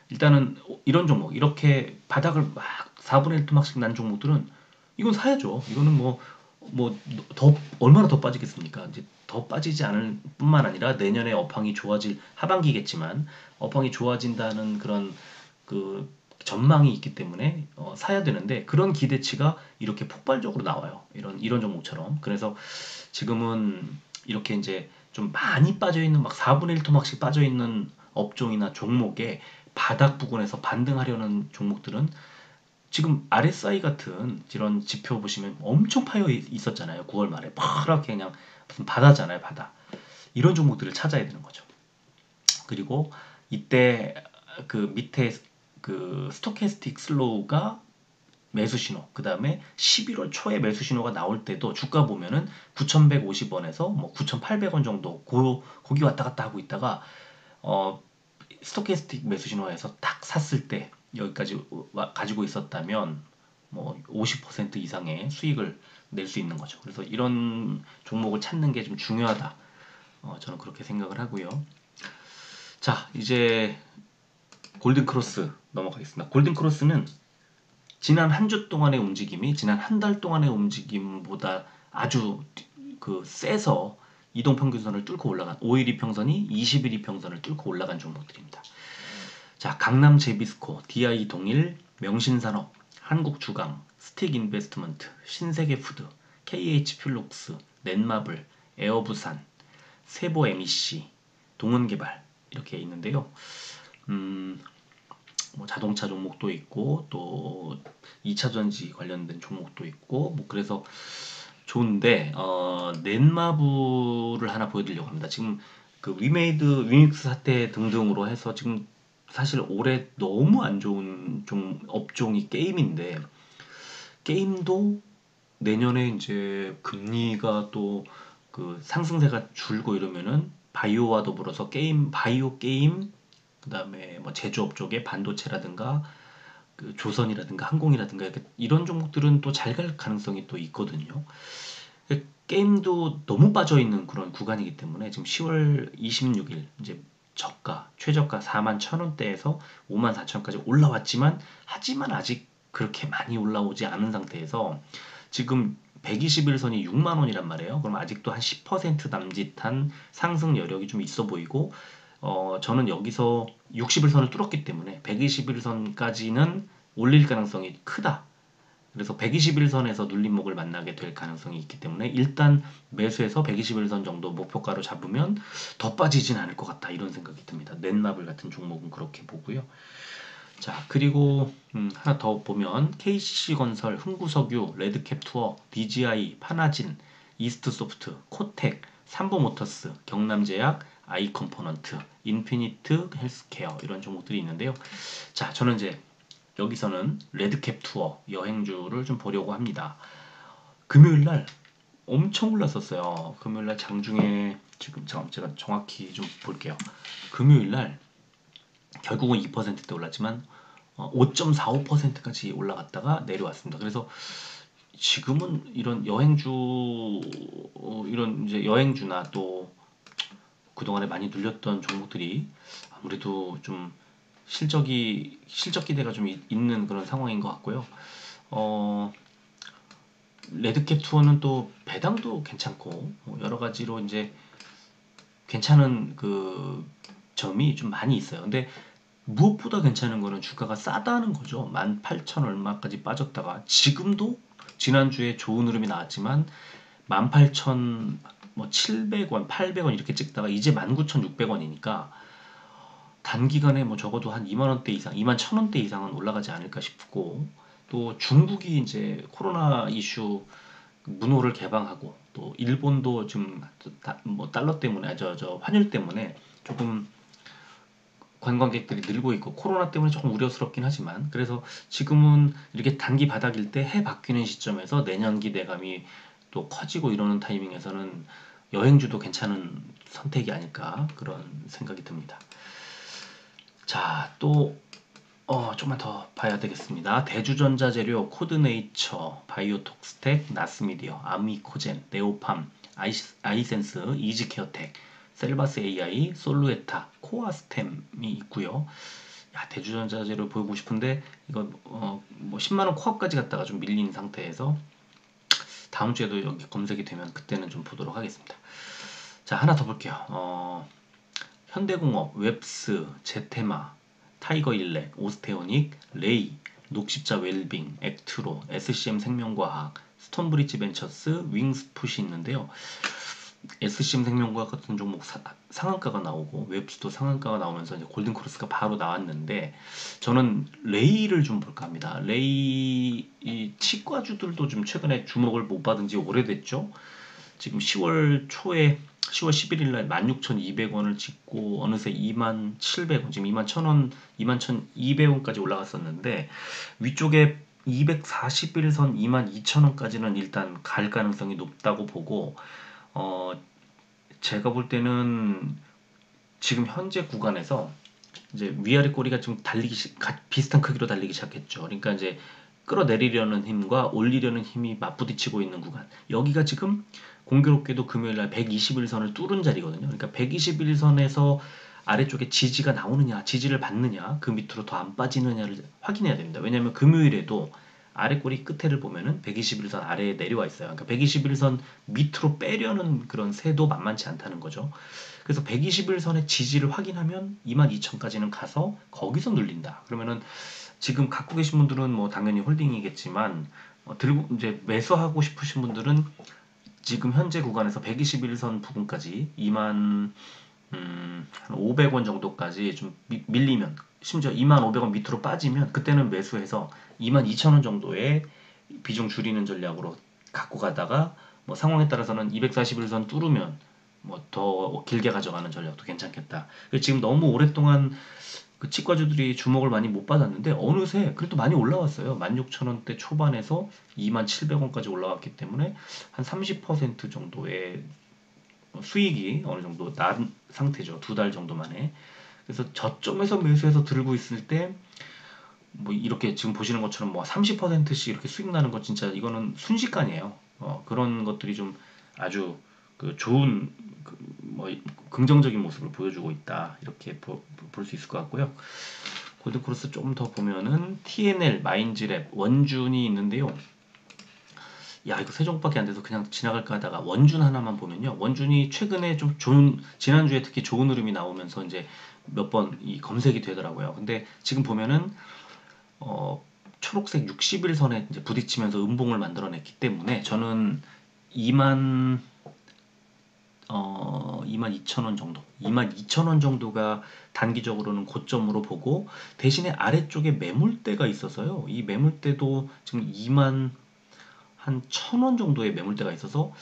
일단은 이런 종목 이렇게 바닥을 막 4분의 1 토막씩 난 종목들은 이건 사야죠. 이거는 뭐 뭐 더 얼마나 더 빠지겠습니까? 이제 더 빠지지 않을 뿐만 아니라 내년에 업황이 좋아질 하반기겠지만 업황이 좋아진다는 그런 그 전망이 있기 때문에 사야 되는데 그런 기대치가 이렇게 폭발적으로 나와요. 이런 종목처럼. 그래서 지금은 이렇게 이제 좀 많이 빠져 있는 막 4분의 1 토막씩 빠져 있는 업종이나 종목에 바닥 부근에서 반등하려는 종목들은 지금 RSI 같은 이런 지표 보시면 엄청 파여 있었잖아요. 9월 말에 파랗게 그냥 무슨 바다잖아요, 바다. 이런 종목들을 찾아야 되는 거죠. 그리고 이때 그 밑에 그 스토캐스틱 슬로우가 매수 신호, 그 다음에 11월 초에 매수 신호가 나올 때도 주가 보면은 9,150원에서 뭐 9,800원 정도 거기 왔다 갔다 하고 있다가 어 스토캐스틱 매수 신호에서 딱 샀을 때 여기까지 가지고 있었다면 뭐 50% 이상의 수익을 낼 수 있는 거죠. 그래서 이런 종목을 찾는 게 좀 중요하다. 저는 그렇게 생각을 하고요. 자, 이제 골든크로스 넘어가겠습니다. 골든크로스는 지난 한 주 동안의 움직임이 지난 한 달 동안의 움직임보다 아주 그 세서 이동평균선을 뚫고 올라간 5일 이평선이 20일 이평선을 뚫고 올라간 종목들입니다. 자, 강남 제비스코, DI 동일, 명신산업, 한국주강, 스틱인베스트먼트, 신세계푸드, KH필록스, 넷마블, 에어부산, 세보 MEC, 동은개발 이렇게 있는데요. 뭐 자동차 종목도 있고 또 2차 전지 관련된 종목도 있고 뭐 그래서 좋은데 넷마블을 하나 보여드리려고 합니다. 지금 그 위메이드 위믹스 사태 등등으로 해서 지금 사실 올해 너무 안 좋은 좀 업종이 게임인데 게임도 내년에 이제 금리가 또 그 상승세가 줄고 이러면은 바이오와 더불어서 바이오 게임 그다음에 뭐 제조업 쪽에 반도체라든가 그 조선이라든가 항공이라든가 이런 종목들은 또 잘 갈 가능성이 또 있거든요. 게임도 너무 빠져 있는 그런 구간이기 때문에 지금 10월 26일 이제 저가 최저가 41,000원대에서 54,000원까지 올라왔지만 하지만 아직 그렇게 많이 올라오지 않은 상태에서 지금 121선이 6만 원이란 말이에요. 그럼 아직도 한 10% 남짓한 상승 여력이 좀 있어 보이고 저는 여기서 60일선을 뚫었기 때문에 121선까지는 올릴 가능성이 크다. 그래서 121선에서 눌림목을 만나게 될 가능성이 있기 때문에 일단 매수해서 121선 정도 목표가로 잡으면 더 빠지진 않을 것 같다 이런 생각이 듭니다. 넷마블 같은 종목은 그렇게 보고요. 자, 그리고 하나 더 보면 KCC건설, 흥구석유, 레드캡투어, DGI, 파나진, 이스트소프트, 코텍, 삼보모터스, 경남제약, 아이컴포넌트, 인피니트 헬스케어 이런 종목들이 있는데요. 자, 저는 이제 여기서는 레드캡 투어 여행주를 좀 보려고 합니다. 금요일 날 엄청 올랐었어요. 금요일 날 장중에 지금 제가 정확히 좀 볼게요. 금요일 날 결국은 2%대 올랐지만 5.45%까지 올라갔다가 내려왔습니다. 그래서 지금은 이런 여행주 이런 이제 여행주나 또 그동안에 많이 눌렸던 종목들이 아무래도 좀 실적 기대가 좀 있는 그런 상황인 것 같고요. 어, 레드캡 투어는 또 배당도 괜찮고 여러 가지로 이제 괜찮은 그 점이 좀 많이 있어요. 근데 무엇보다 괜찮은 거는 주가가 싸다는 거죠. 18,000 얼마까지 빠졌다가 지금도 지난주에 좋은 흐름이 나왔지만 18,000 뭐 700원, 800원 이렇게 찍다가 이제 19,600원이니까 단기간에 뭐 적어도 한 2만 원대 이상, 2만 1,000원대 이상은 올라가지 않을까 싶고 또 중국이 이제 코로나 이슈 문호를 개방하고 또 일본도 지금 뭐 달러 때문에 저 환율 때문에 조금 관광객들이 늘고 있고 코로나 때문에 조금 우려스럽긴 하지만 그래서 지금은 이렇게 단기 바닥일 때 해 바뀌는 시점에서 내년 기대감이 또 커지고 이러는 타이밍에서는 여행주도 괜찮은 선택이 아닐까 그런 생각이 듭니다. 자, 또 조금만 더 봐야 되겠습니다. 대주전자재료, 코드네이처, 바이오톡스텍, 나스미디어, 아미코젠, 네오팜, 아이센스, 이지케어텍, 셀바스 AI, 솔루에타, 코아스템이 있고요. 야, 대주전자재료 보고 싶은데 이거 뭐 10만 원 코앞까지 갔다가 좀 밀린 상태에서 다음 주에도 여기 검색이 되면 그때는 좀 보도록 하겠습니다. 자, 하나 더 볼게요. 현대공업, 웹스, 제테마, 타이거일렉, 오스테오닉, 레이, 녹십자 웰빙, 액트로, SCM 생명과학, 스톤브리지 벤처스, 윙스풋이 있는데요. SCM 생명과학 같은 종목 상한가가 나오고 웹스도 상한가가 나오면서 이제 골든크로스가 바로 나왔는데, 저는 레이를 좀 볼까 합니다. 레이 이 치과주들도 좀 최근에 주목을 못 받은 지 오래됐죠. 지금 10월 초에 10월 11일 날 16,200원을 찍고 어느새 27,700원, 지금 21,000원, 21,200원까지 올라갔었는데, 위쪽에 241선 22,000원까지는 일단 갈 가능성이 높다고 보고, 어, 제가 볼 때는 지금 현재 구간에서 이제 위아래 꼬리가 좀 비슷한 크기로 달리기 시작했죠. 그러니까 이제 끌어내리려는 힘과 올리려는 힘이 맞부딪히고 있는 구간. 여기가 지금 공교롭게도 금요일날 121선을 뚫은 자리거든요. 그러니까 121선에서 아래쪽에 지지가 나오느냐, 지지를 받느냐, 그 밑으로 더 안 빠지느냐를 확인해야 됩니다. 왜냐하면 금요일에도 아래 꼬리 끝에를 보면은 121선 아래에 내려와 있어요. 그러니까 121선 밑으로 빼려는 그런 새도 만만치 않다는 거죠. 그래서 121선의 지지를 확인하면 22,000까지는 가서 거기서 눌린다. 그러면은 지금 갖고 계신 분들은 뭐 당연히 홀딩이겠지만, 들고 이제 매수하고 싶으신 분들은 지금 현재 구간에서 121선 부근까지 2만 한 500원 정도까지 좀 밀리면, 심지어 2,500원 밑으로 빠지면 그때는 매수해서 22,000원 정도의 비중 줄이는 전략으로 갖고 가다가, 뭐 상황에 따라서는 241선 뚫으면 뭐 더 길게 가져가는 전략도 괜찮겠다. 지금 너무 오랫동안 그 치과주들이 주목을 많이 못 받았는데 어느새 그래도 많이 올라왔어요. 16,000원대 초반에서 27,000원까지 올라왔기 때문에 한 30% 정도의 수익이 어느 정도 난 상태죠. 2달 정도 만에. 그래서 저점에서 매수해서 들고 있을 때 뭐 이렇게 지금 보시는 것처럼 뭐 30%씩 이렇게 수익 나는 거, 진짜 이거는 순식간이에요. 그런 것들이 좀 아주 그 좋은 뭐 긍정적인 모습을 보여주고 있다, 이렇게 볼 수 있을 것 같고요. 골드크로스 조금 더 보면은 TNL, 마인즈랩, 원준이 있는데요. 야, 이거 세 종밖에 안 돼서 그냥 지나갈까 하다가 원준 하나만 보면요. 원준이 최근에 좀 좋은, 지난주에 특히 좋은 흐름이 나오면서 이제 몇 번 이 검색이 되더라고요. 근데 지금 보면은 초록색 60일선에 이제 부딪히면서 음봉을 만들어냈기 때문에 저는 22,000원 정도, 22,000원 정도가 단기적으로는 고점으로 보고, 대신에 아래쪽에 매물대가 있어서요. 이 매물대도 지금 2만 한 1,000원 정도의 매물대가 있어서,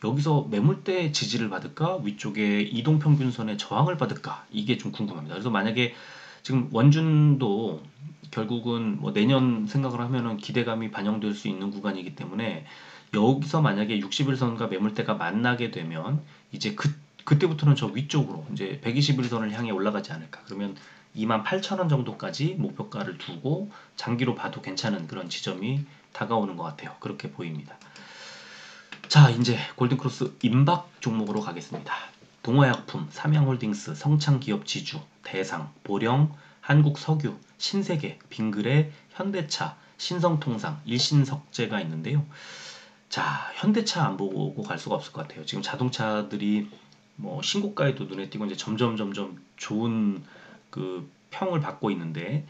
여기서 매물대 지지를 받을까, 위쪽에 이동평균선의 저항을 받을까, 이게 좀 궁금합니다. 그래서 만약에 지금 원준도 결국은 뭐 내년 생각을 하면은 기대감이 반영될 수 있는 구간이기 때문에, 여기서 만약에 60일선과 매물대가 만나게 되면 이제 그때부터는 저 위쪽으로 이제 121선을 향해 올라가지 않을까. 그러면 28,000원 정도까지 목표가를 두고 장기로 봐도 괜찮은 그런 지점이 다가오는 것 같아요. 그렇게 보입니다. 자, 이제 골든크로스 임박 종목으로 가겠습니다. 동화약품, 삼양홀딩스, 성창기업지주, 대상, 보령, 한국석유, 신세계, 빙그레, 현대차, 신성통상, 일신석재가 있는데요. 자, 현대차 안 보고 갈 수가 없을 것 같아요. 지금 자동차들이 뭐 신고가에도 눈에 띄고 이제 점점 좋은 그 평을 받고 있는데,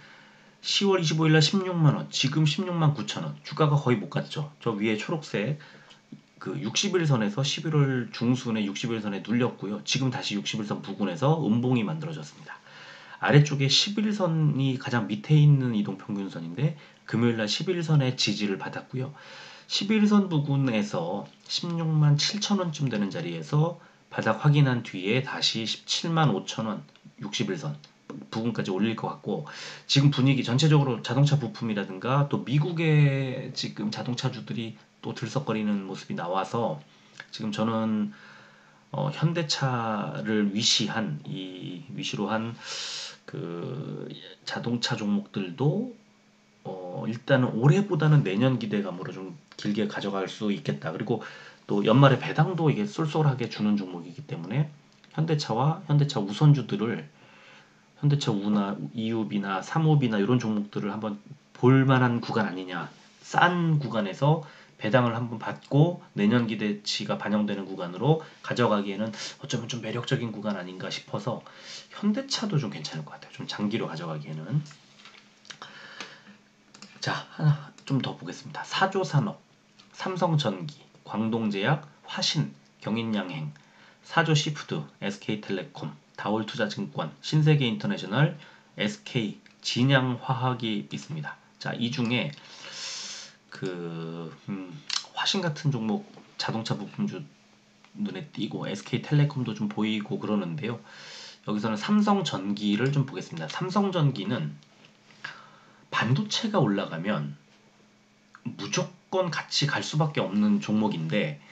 10월 25일 날 16만 원, 지금 16만 9천 원. 주가가 거의 못 갔죠. 저 위에 초록색 그 60일선에서 11월 중순에 60일선에 눌렸고요. 지금 다시 60일선 부근에서 음봉이 만들어졌습니다. 아래쪽에 11선이 가장 밑에 있는 이동평균선인데, 금요일날 11선의 지지를 받았고요. 11선 부근에서 16만 7천원쯤 되는 자리에서 바닥 확인한 뒤에 다시 17만 5천원 61선 부근까지 올릴 것 같고, 지금 분위기 전체적으로 자동차 부품이라든가 또 미국의 지금 자동차주들이 또 들썩거리는 모습이 나와서, 지금 저는 현대차를 위시로 한 그 자동차 종목들도 일단은 올해보다는 내년 기대감으로 좀 길게 가져갈 수 있겠다. 그리고 또 연말에 배당도 이게 쏠쏠하게 주는 종목이기 때문에 현대차와 현대차 우선주들을, 현대차 우나 이유비나 삼호비나 이런 종목들을 한번 볼 만한 구간 아니냐. 싼 구간에서 배당을 한번 받고 내년 기대치가 반영되는 구간으로 가져가기에는 어쩌면 좀 매력적인 구간 아닌가 싶어서 현대차도 좀 괜찮을 것 같아요. 좀 장기로 가져가기에는. 자, 하나 좀 더 보겠습니다. 사조산업, 삼성전기, 광동제약, 화신, 경인양행, 사조시푸드, SK텔레콤, 다올투자증권, 신세계인터내셔널, SK, 진양화학이 있습니다. 자, 이 중에 그 화신 같은 종목 자동차 부품주 눈에 띄고 SK텔레콤도 좀 보이고 그러는데요. 여기서는 삼성전기를 좀 보겠습니다. 삼성전기는 반도체가 올라가면 무조건 같이 갈 수밖에 없는 종목인데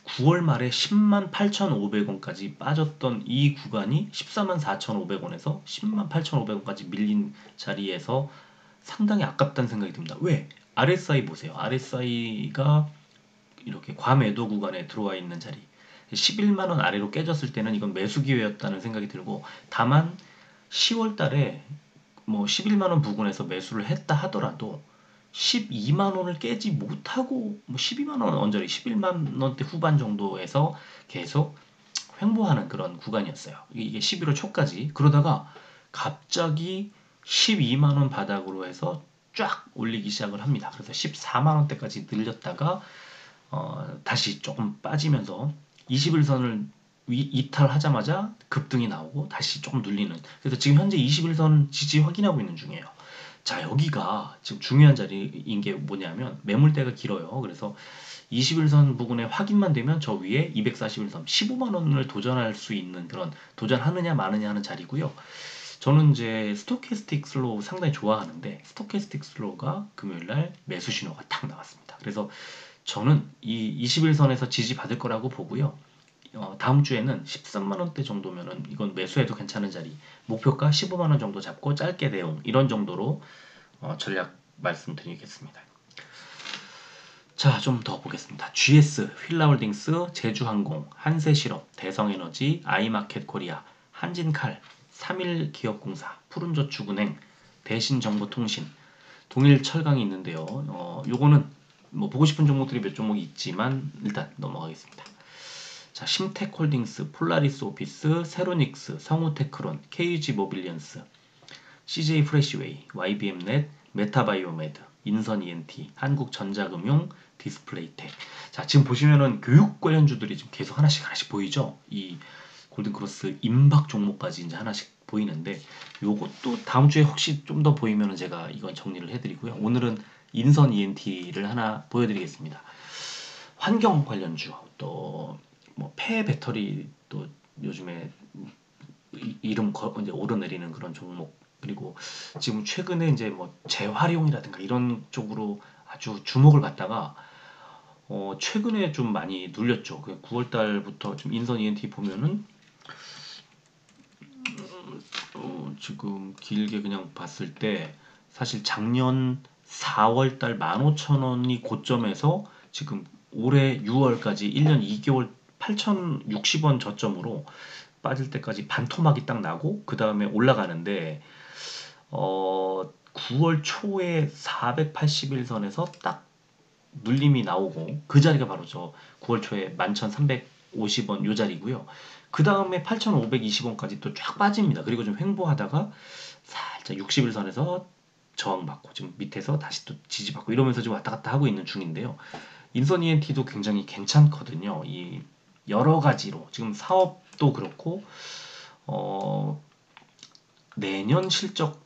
9월 말에 10만 8,500원까지 빠졌던 이 구간이 14만 4,500원에서 10만 8,500원까지 밀린 자리에서 상당히 아깝다는 생각이 듭니다. 왜? RSI 보세요. RSI가 이렇게 과매도 구간에 들어와 있는 자리. 11만원 아래로 깨졌을 때는 이건 매수 기회였다는 생각이 들고, 다만 10월 달에 뭐 11만원 부근에서 매수를 했다 하더라도 12만원을 깨지 못하고 뭐 12만원 언저리 11만원대 후반 정도에서 계속 횡보하는 그런 구간이었어요. 이게 11월 초까지. 그러다가 갑자기 12만원 바닥으로 해서 쫙 올리기 시작을 합니다. 그래서 14만원대까지 늘렸다가 다시 조금 빠지면서 21선을 이탈하자마자 급등이 나오고 다시 조금 눌리는. 그래서 지금 현재 21선 지지 확인하고 있는 중이에요. 자, 여기가 지금 중요한 자리인 게 뭐냐면 매물대가 길어요. 그래서 21선 부근에 확인만 되면 저 위에 241선 15만원을 도전할 수 있는 그런, 도전하느냐 마느냐 하는 자리고요. 저는 이제 스토캐스틱 슬로우 상당히 좋아하는데 스토캐스틱 슬로우가 금요일날 매수 신호가 탁 나왔습니다. 그래서 저는 이 21선에서 지지받을 거라고 보고요. 다음 주에는 13만원대 정도면은 이건 매수해도 괜찮은 자리, 목표가 15만원 정도 잡고 짧게 대응, 이런 정도로 전략 말씀드리겠습니다. 자, 좀 더 보겠습니다. GS, 휠라홀딩스, 제주항공, 한세실업, 대성에너지, 아이마켓 코리아, 한진칼, 3일기업공사, 푸른저축은행, 대신정보통신, 동일철강이 있는데요. 요거는 뭐 보고 싶은 종목들이 몇 종목이 있지만 일단 넘어가겠습니다. 자, 심텍홀딩스, 폴라리스 오피스, 세로닉스, 성우테크론, KG 모빌리언스, CJ 프레시웨이, YBM넷, 메타바이오메드, 인선 ENT, 한국전자금융, 디스플레이텍. 자, 지금 보시면은 교육 관련주들이 지금 계속 하나씩 보이죠? 이 골든크로스 임박 종목까지 이제 하나씩 보이는데, 요것도 다음 주에 혹시 좀 더 보이면은 제가 이건 정리를 해드리고요. 오늘은 인선 ENT를 하나 보여드리겠습니다. 환경 관련주, 또 뭐 폐 배터리, 또 요즘에 이름 이제 오르내리는 그런 종목, 그리고 지금 최근에 이제 뭐 재활용이라든가 이런 쪽으로 아주 주목을 받다가 최근에 좀 많이 눌렸죠. 9월 달부터 좀 인선 ENT 보면은 지금 길게 그냥 봤을 때 사실 작년 4월 달 15,000원이 고점에서 지금 올해 6월까지 1년 2개월 8,060원 저점으로 빠질 때까지 반토막이 딱 나고 그 다음에 올라가는데 9월 초에 481선에서 딱 눌림이 나오고 그 자리가 바로 저 9월 초에 11,350원 요 자리고요. 그 다음에 8,520원까지 또 쫙 빠집니다. 그리고 좀 횡보하다가 살짝 60일선에서 저항받고 지금 밑에서 다시 또 지지받고 이러면서 지금 왔다 갔다 하고 있는 중인데요. 인선 ENT도 굉장히 괜찮거든요. 이 여러 가지로 지금 사업도 그렇고 내년 실적,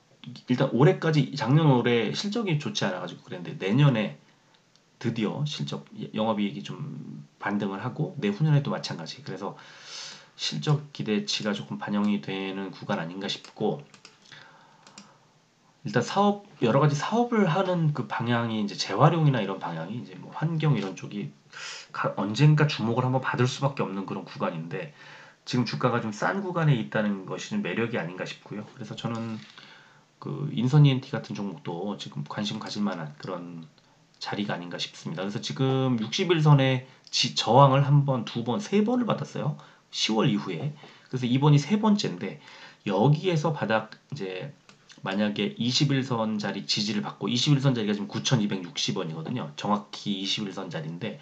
일단 올해까지 작년 올해 실적이 좋지 않아가지고 그랬는데 내년에 드디어 실적 영업이익이 좀 반등을 하고 내후년에도 마찬가지. 그래서 실적 기대치가 조금 반영이 되는 구간 아닌가 싶고, 일단 사업 여러 가지 사업을 하는 그 방향이 이제 재활용이나 이런 방향이 이제 뭐 환경 이런 쪽이 언젠가 주목을 한번 받을 수밖에 없는 그런 구간인데 지금 주가가 좀 싼 구간에 있다는 것이 좀 매력이 아닌가 싶고요. 그래서 저는 그 인선 ENT 같은 종목도 지금 관심 가질 만한 그런 자리가 아닌가 싶습니다. 그래서 지금 60일선에 저항을 한 번, 두 번, 세 번을 받았어요. 10월 이후에. 그래서 이번이 세 번째인데 여기에서 바닥 이제 만약에 21선짜리 지지를 받고 21선짜리가 지금 9,260원이거든요. 정확히 21선짜리인데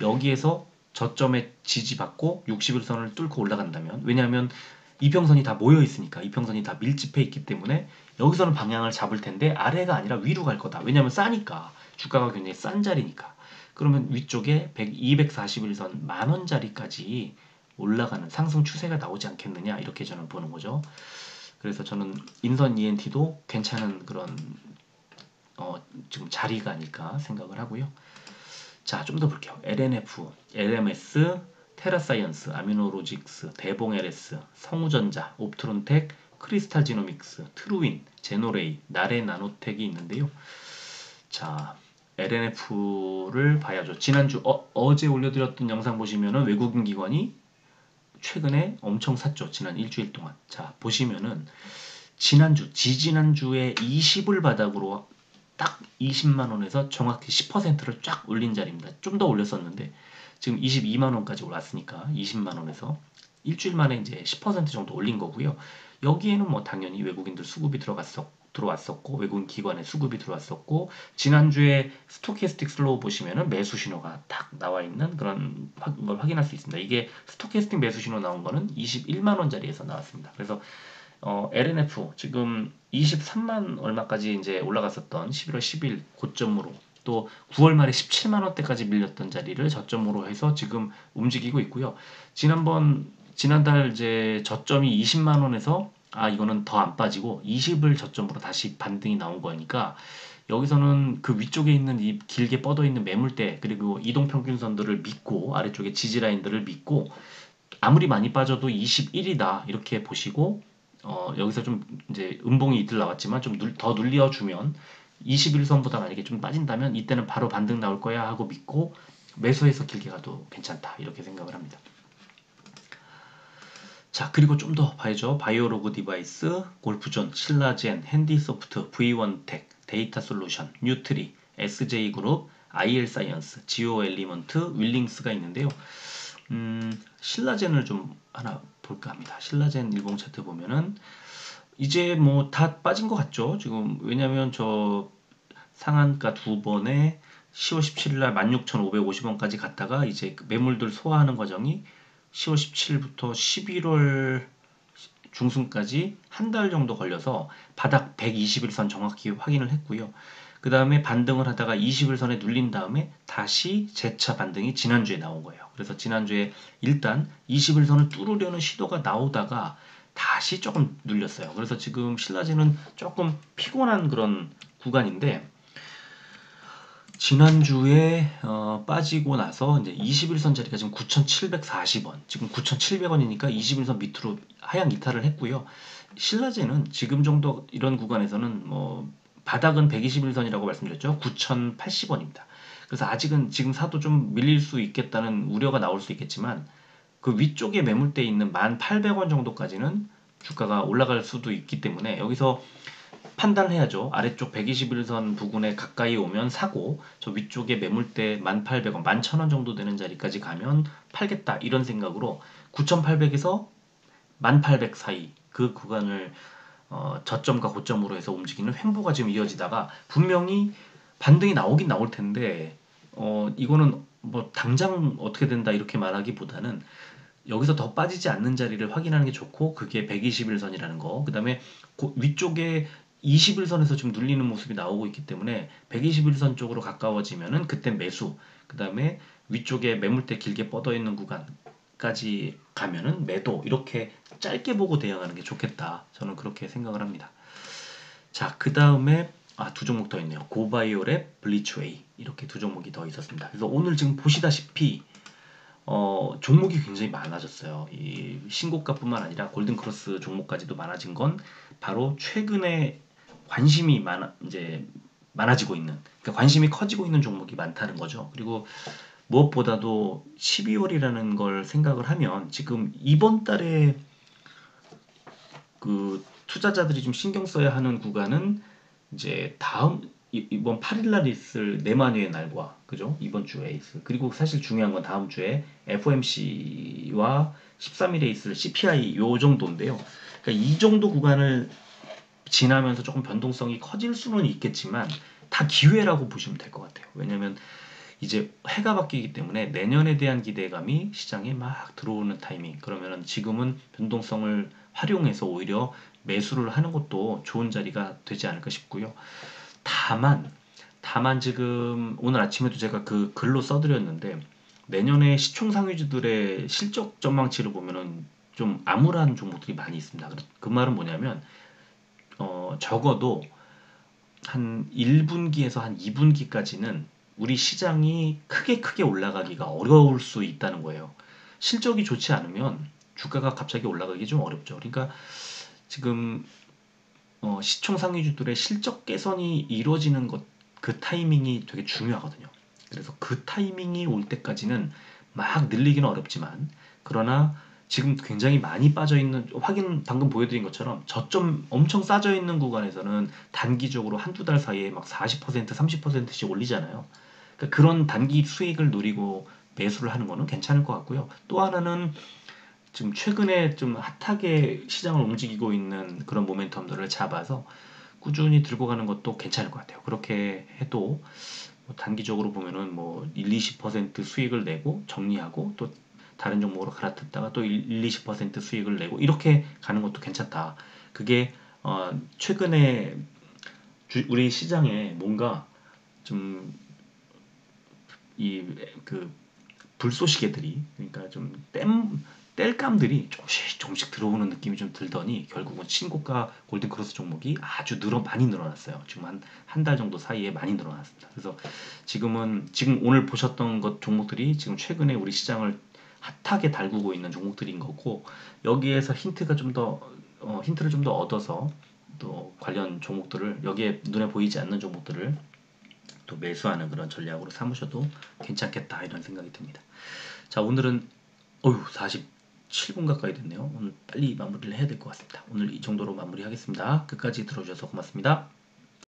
여기에서 저점에 지지받고 61선을 뚫고 올라간다면, 왜냐하면 이평선이 다 모여 있으니까, 이평선이 다 밀집해 있기 때문에 여기서는 방향을 잡을 텐데 아래가 아니라 위로 갈 거다. 왜냐하면 싸니까, 주가가 굉장히 싼 자리니까. 그러면 위쪽에 241선 만원짜리까지 올라가는 상승 추세가 나오지 않겠느냐, 이렇게 저는 보는 거죠. 그래서 저는 인선 ENT도 괜찮은 그런 지금 자리가 아닐까 생각을 하고요. 자, 좀 더 볼게요. LNF, LMS, 테라사이언스, 아미노로직스, 대봉 LS, 성우전자, 옵트론텍, 크리스탈지노믹스, 트루윈, 제노레이, 나레 나노텍이 있는데요. 자, LNF를 봐야죠. 지난주 어제 올려드렸던 영상 보시면은 외국인 기관이 최근에 엄청 샀죠. 지난 일주일 동안. 자, 보시면은 지난주, 지지난주에 20을 바닥으로 딱 20만원에서 정확히 10%를 쫙 올린 자리입니다. 좀 더 올렸었는데 지금 22만원까지 올랐으니까 20만원에서 일주일 만에 이제 10% 정도 올린 거고요. 여기에는 뭐 당연히 외국인들 수급이 들어왔었고, 외국인 기관의 수급이 들어왔었고, 지난주에 스토캐스틱 슬로우 보시면은 매수 신호가 딱 나와 있는 그런 걸 확인할 수 있습니다. 이게 스토캐스틱 매수 신호 나온 거는 21만원짜리에서 나왔습니다. 그래서 LNF 지금 23만 얼마까지 이제 올라갔었던 11월 10일 고점으로, 또 9월 말에 17만 원대까지 밀렸던 자리를 저점으로 해서 지금 움직이고 있고요. 지난달 이제 저점이 20만 원에서 이거는 더 안 빠지고 20을 저점으로 다시 반등이 나온 거니까, 여기서는 그 위쪽에 있는 이 길게 뻗어 있는 매물대, 그리고 이동평균선들을 믿고, 아래쪽에 지지라인들을 믿고, 아무리 많이 빠져도 21이다 이렇게 보시고, 여기서 좀 이제 음봉이 이틀 나왔지만 좀 더 눌려주면 21선보다 만약에 좀 빠진다면 이때는 바로 반등 나올 거야 하고 믿고 매수해서 길게 가도 괜찮다, 이렇게 생각을 합니다. 자, 그리고 좀 더 봐야죠. 바이오로그 디바이스, 골프존, 신라젠, 핸디소프트, V1텍, 데이터솔루션, 뉴트리, SJ그룹, IL사이언스, 지오엘리먼트, 윌링스가 있는데요. 신라젠을 좀 하나 볼까 합니다. 신라젠 일봉 차트 보면은 이제 뭐 다 빠진 것 같죠. 지금 왜냐면 저 상한가 두 번에 10월 17일 날 16,550원까지 갔다가 이제 그 매물들 소화하는 과정이 10월 17일부터 11월 중순까지 한 달 정도 걸려서 바닥 121선 정확히 확인을 했고요. 그 다음에 반등을 하다가 21선에 눌린 다음에 다시 재차 반등이 지난주에 나온 거예요. 그래서 지난주에 일단 21선을 뚫으려는 시도가 나오다가 다시 조금 눌렸어요. 그래서 지금 신라젠은 조금 피곤한 그런 구간인데, 지난주에 빠지고 나서 이제 21선 자리가 지금 9,740원, 지금 9,700원이니까 21선 밑으로 하향 이탈을 했고요. 신라젠은 지금 정도 이런 구간에서는 뭐 바닥은 121선이라고 말씀드렸죠. 9,080원입니다. 그래서 아직은 지금 사도 좀 밀릴 수 있겠다는 우려가 나올 수 있겠지만, 그 위쪽에 매물대 있는 1,800원 정도까지는 주가가 올라갈 수도 있기 때문에 여기서 판단을 해야죠. 아래쪽 121선 부근에 가까이 오면 사고, 저 위쪽에 매물대 1,800원, 11,000원 정도 되는 자리까지 가면 팔겠다, 이런 생각으로 9,800에서 1,800 사이 그 구간을 저점과 고점으로 해서 움직이는 횡보가 지금 이어지다가 분명히 반등이 나오긴 나올 텐데, 이거는 뭐 당장 어떻게 된다 이렇게 말하기보다는 여기서 더 빠지지 않는 자리를 확인하는 게 좋고, 그게 121선이라는 거. 그 다음에 위쪽에 21선에서 지금 눌리는 모습이 나오고 있기 때문에 121선 쪽으로 가까워지면은 그때 매수, 그 다음에 위쪽에 매물대 길게 뻗어 있는 구간까지 가면은 매도, 이렇게 짧게 보고 대응하는 게 좋겠다, 저는 그렇게 생각을 합니다. 자, 그 다음에 두 종목 더 있네요. 고바이오랩, 블리츠웨이, 이렇게 두 종목이 더 있었습니다. 그래서 오늘 지금 보시다시피 종목이 굉장히 많아졌어요. 이 신고가뿐만 아니라 골든크로스 종목까지도 많아진 건 바로 최근에 관심이 많아지고 있는, 그러니까 관심이 커지고 있는 종목이 많다는 거죠. 그리고 무엇보다도 12월이라는 걸 생각을 하면 지금 이번 달에 그 투자자들이 좀 신경 써야 하는 구간은 이제 이번 8일날 있을 내만회의 날과, 그죠? 이번 주에 있을, 그리고 사실 중요한 건 다음 주에 FOMC와 13일에 있을 CPI 요 정도인데요. 그러니까 이 정도 구간을 지나면서 조금 변동성이 커질 수는 있겠지만 다 기회라고 보시면 될 것 같아요. 왜냐면 이제 해가 바뀌기 때문에 내년에 대한 기대감이 시장에 막 들어오는 타이밍. 그러면은 지금은 변동성을 활용해서 오히려 매수를 하는 것도 좋은 자리가 되지 않을까 싶고요. 다만 지금 오늘 아침에도 제가 그 글로 써드렸는데 내년에 시총상위주들의 실적 전망치를 보면은 좀 암울한 종목들이 많이 있습니다. 그 말은 뭐냐면 적어도 한 1분기에서 한 2분기까지는 우리 시장이 크게 올라가기가 어려울 수 있다는 거예요. 실적이 좋지 않으면 주가가 갑자기 올라가기 좀 어렵죠. 그러니까 지금 시총상위주들의 실적 개선이 이루어지는 그 타이밍이 되게 중요하거든요. 그래서 그 타이밍이 올 때까지는 막 늘리기는 어렵지만 그러나 지금 굉장히 많이 빠져 있는 방금 보여드린 것처럼 저점 엄청 싸져 있는 구간에서는 단기적으로 한두 달 사이에 막 40% 30%씩 올리잖아요. 그러니까 그런 단기 수익을 노리고 매수를 하는 거는 괜찮을 것 같고요. 또 하나는 지금 최근에 좀 핫하게 시장을 움직이고 있는 그런 모멘텀들을 잡아서 꾸준히 들고 가는 것도 괜찮을 것 같아요. 그렇게 해도 뭐 단기적으로 보면은 뭐 1, 20% 수익을 내고 정리하고 또 다른 종목으로 갈아탔다가 또 1, 20% 수익을 내고 이렇게 가는 것도 괜찮다. 그게 최근에 우리 시장에 뭔가 좀 이 그 불쏘시개들이 그러니까 좀 땔감들이 조금씩 들어오는 느낌이 좀 들더니 결국은 신고가 골든크로스 종목이 아주 많이 늘어났어요. 지금 한 달 정도 사이에 많이 늘어났습니다. 그래서 지금 오늘 보셨던 것 종목들이 지금 최근에 우리 시장을 핫하게 달구고 있는 종목들인 거고 여기에서 힌트를 좀 더 얻어서 또 관련 종목들을 여기에 눈에 보이지 않는 종목들을 또 매수하는 그런 전략으로 삼으셔도 괜찮겠다 이런 생각이 듭니다. 자, 오늘은 47분 가까이 됐네요. 오늘 빨리 마무리를 해야 될 것 같습니다. 오늘 이 정도로 마무리하겠습니다. 끝까지 들어주셔서 고맙습니다.